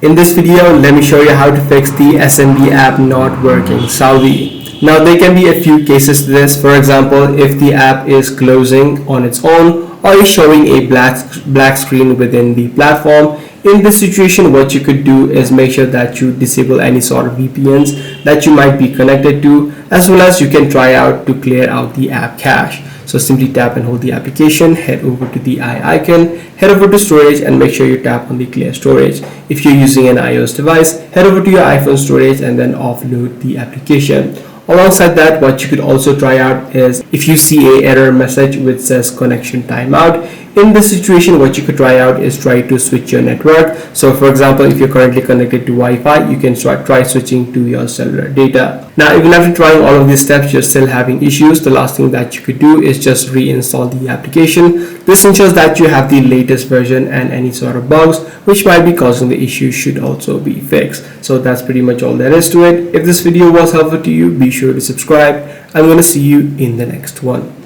In this video, let me show you how to fix the SMB app not working Saudi. Now there can be a few cases to this. For example, if the app is closing on its own or is showing a black screen within the platform. In this situation, what you could do is make sure that you disable any sort of VPNs that you might be connected to, as well as you can try out to clear out the app cache. So simply tap and hold the application, head over to the eye icon, head over to storage and make sure you tap on the clear storage. If you're using an iOS device, head over to your iPhone storage and then offload the application. Alongside that, what you could also try out is if you see an error message which says connection timeout. In this situation, what you could try out is try to switch your network. So for example, if you're currently connected to Wi-Fi, you can try switching to your cellular data. Now, even after trying all of these steps, you're still having issues. The last thing that you could do is just reinstall the application. This ensures that you have the latest version, and any sort of bugs which might be causing the issue should also be fixed. So that's pretty much all there is to it. If this video was helpful to you, be sure to subscribe. I'm going to see you in the next one.